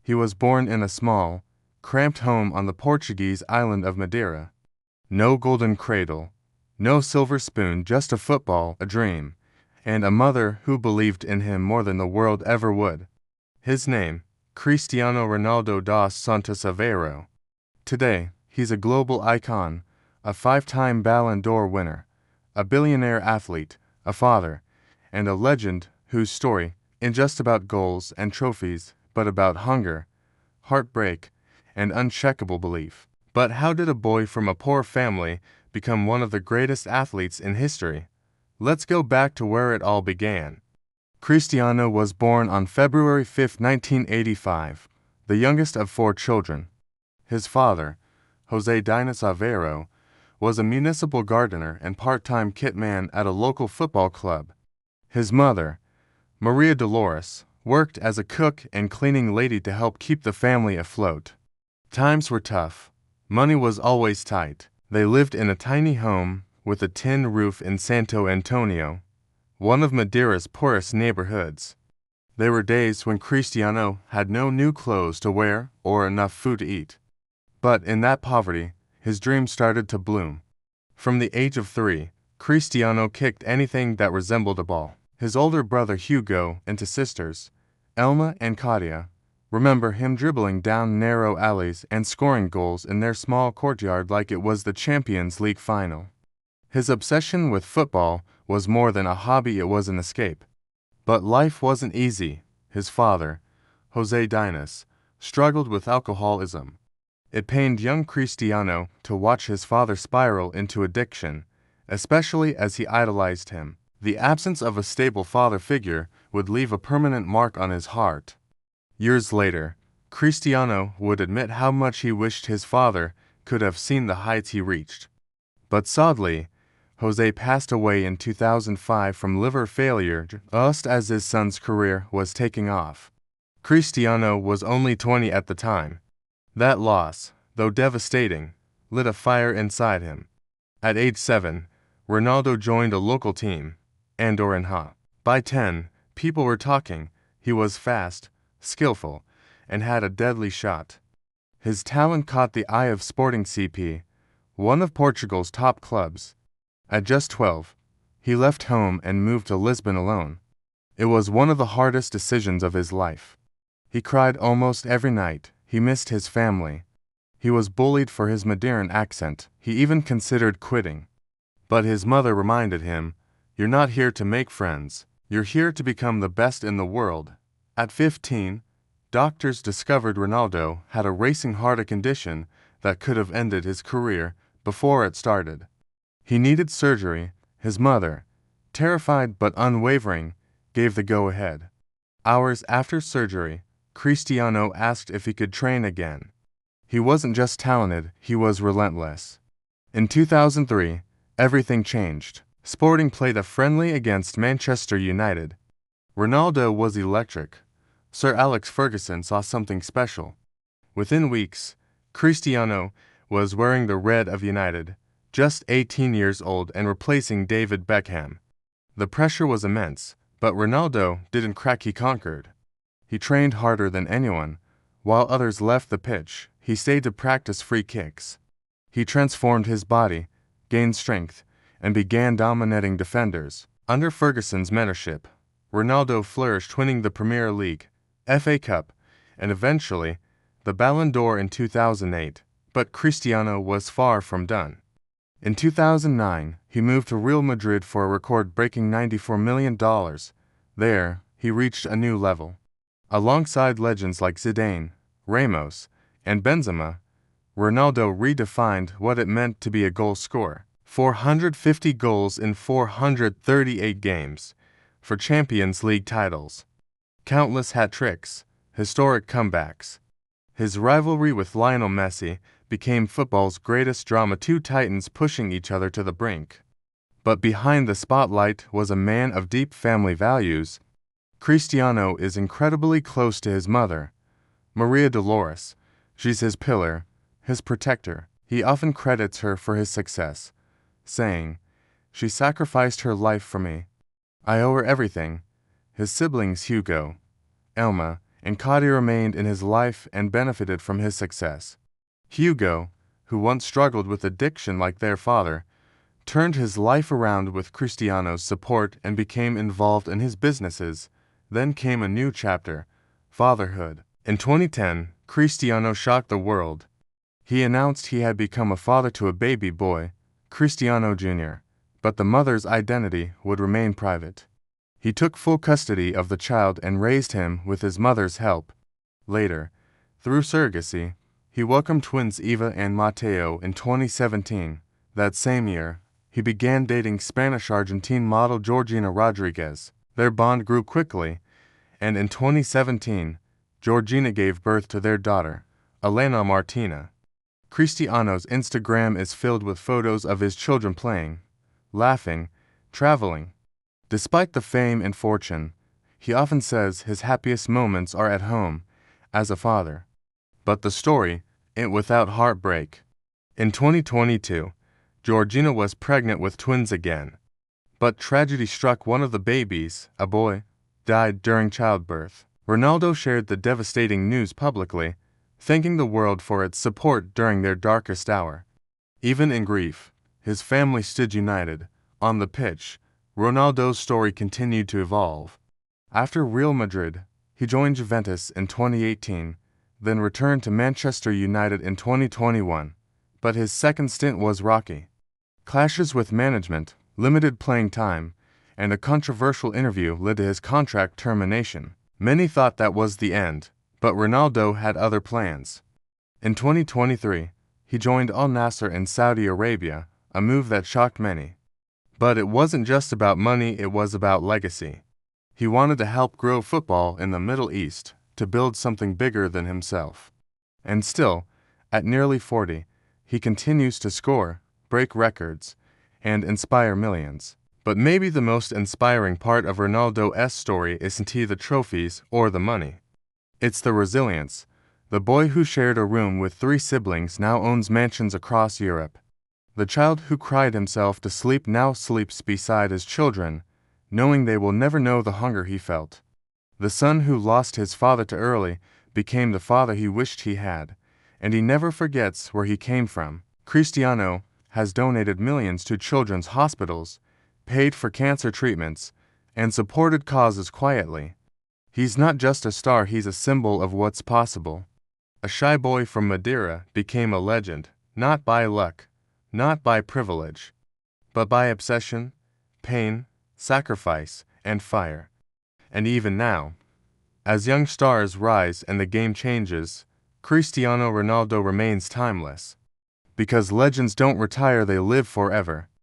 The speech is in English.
He was born in a small, cramped home on the Portuguese island of Madeira. No golden cradle, no silver spoon, just a football, a dream, and a mother who believed in him more than the world ever would. His name, Cristiano Ronaldo dos Santos Aveiro. Today, he's a global icon, a five-time Ballon d'Or winner, a billionaire athlete, a father, and a legend whose story isn't just about goals and trophies, but about hunger, heartbreak, and uncheckable belief. But how did a boy from a poor family become one of the greatest athletes in history? Let's go back to where it all began. Cristiano was born on February 5, 1985, the youngest of four children. His father, José Dinas Aveiro, was a municipal gardener and part-time kit man at a local football club. His mother, Maria Dolores, worked as a cook and cleaning lady to help keep the family afloat. Times were tough. Money was always tight. They lived in a tiny home with a tin roof in Santo Antonio, one of Madeira's poorest neighborhoods. There were days when Cristiano had no new clothes to wear or enough food to eat. But in that poverty, his dreams started to bloom. From the age of 3, Cristiano kicked anything that resembled a ball. His older brother Hugo and his sisters, Elma and Claudia, remember him dribbling down narrow alleys and scoring goals in their small courtyard like it was the Champions League final. His obsession with football was more than a hobby, it was an escape. But life wasn't easy. His father, José Dinas, struggled with alcoholism. It pained young Cristiano to watch his father spiral into addiction, especially as he idolized him. The absence of a stable father figure would leave a permanent mark on his heart. Years later, Cristiano would admit how much he wished his father could have seen the heights he reached. But sadly, José passed away in 2005 from liver failure just as his son's career was taking off. Cristiano was only 20 at the time. That loss, though devastating, lit a fire inside him. At age 7, Ronaldo joined a local team, Andorra. By 10, people were talking. He was fast, skillful, and had a deadly shot. His talent caught the eye of Sporting CP, one of Portugal's top clubs. At just 12, he left home and moved to Lisbon alone. It was one of the hardest decisions of his life. He cried almost every night. He missed his family. He was bullied for his Madeiran accent. He even considered quitting. But his mother reminded him, "You're not here to make friends. You're here to become the best in the world." At 15, doctors discovered Ronaldo had a racing heart condition that could have ended his career before it started. He needed surgery. His mother, terrified but unwavering, gave the go-ahead. Hours after surgery, Cristiano asked if he could train again. He wasn't just talented, he was relentless. In 2003, everything changed. Sporting played a friendly against Manchester United. Ronaldo was electric. Sir Alex Ferguson saw something special. Within weeks, Cristiano was wearing the red of United, just 18 years old and replacing David Beckham. The pressure was immense, but Ronaldo didn't crack, he conquered. He trained harder than anyone. While others left the pitch, he stayed to practice free kicks. He transformed his body, gained strength, and began dominating defenders. Under Ferguson's mentorship, Ronaldo flourished, winning the Premier League, FA Cup, and eventually the Ballon d'Or in 2008. But Cristiano was far from done. In 2009, he moved to Real Madrid for a record-breaking $94 million. There, he reached a new level. Alongside legends like Zidane, Ramos, and Benzema, Ronaldo redefined what it meant to be a goal scorer. 450 goals in 438 games for Champions League titles. Countless hat-tricks, historic comebacks. His rivalry with Lionel Messi became football's greatest drama, two titans pushing each other to the brink. But behind the spotlight was a man of deep family values. Cristiano is incredibly close to his mother, Maria Dolores. She's his pillar, his protector. He often credits her for his success, saying, "She sacrificed her life for me. I owe her everything." His siblings Hugo, Elma, and Cody remained in his life and benefited from his success. Hugo, who once struggled with addiction like their father, turned his life around with Cristiano's support and became involved in his businesses. Then came a new chapter, fatherhood. In 2010, Cristiano shocked the world. He announced he had become a father to a baby boy, Cristiano Jr., but the mother's identity would remain private. He took full custody of the child and raised him with his mother's help. Later, through surrogacy, he welcomed twins Eva and Mateo in 2017. That same year, he began dating Spanish-Argentine model Georgina Rodriguez. Their bond grew quickly, and in 2017, Georgina gave birth to their daughter, Elena Martina. Cristiano's Instagram is filled with photos of his children playing, laughing, traveling. Despite the fame and fortune, he often says his happiest moments are at home, as a father. But the story ain't without heartbreak. In 2022, Georgina was pregnant with twins again. But tragedy struck. One of the babies, a boy, died during childbirth. Ronaldo shared the devastating news publicly, thanking the world for its support during their darkest hour. Even in grief, his family stood united. On the pitch, Ronaldo's story continued to evolve. After Real Madrid, he joined Juventus in 2018, then returned to Manchester United in 2021. But his second stint was rocky. Clashes with management, limited playing time, and a controversial interview led to his contract termination. Many thought that was the end, but Ronaldo had other plans. In 2023, he joined Al Nassr in Saudi Arabia, a move that shocked many. But it wasn't just about money, it was about legacy. He wanted to help grow football in the Middle East, to build something bigger than himself. And still, at nearly 40, he continues to score, break records, and inspire millions. But maybe the most inspiring part of Ronaldo's story isn't the trophies or the money. It's the resilience. The boy who shared a room with 3 siblings now owns mansions across Europe. The child who cried himself to sleep now sleeps beside his children, knowing they will never know the hunger he felt. The son who lost his father too early became the father he wished he had, and he never forgets where he came from. Cristiano has donated millions to children's hospitals, paid for cancer treatments, and supported causes quietly. He's not just a star, he's a symbol of what's possible. A shy boy from Madeira became a legend, not by luck, not by privilege, but by obsession, pain, sacrifice, and fire. And even now, as young stars rise and the game changes, Cristiano Ronaldo remains timeless. Because legends don't retire, they live forever.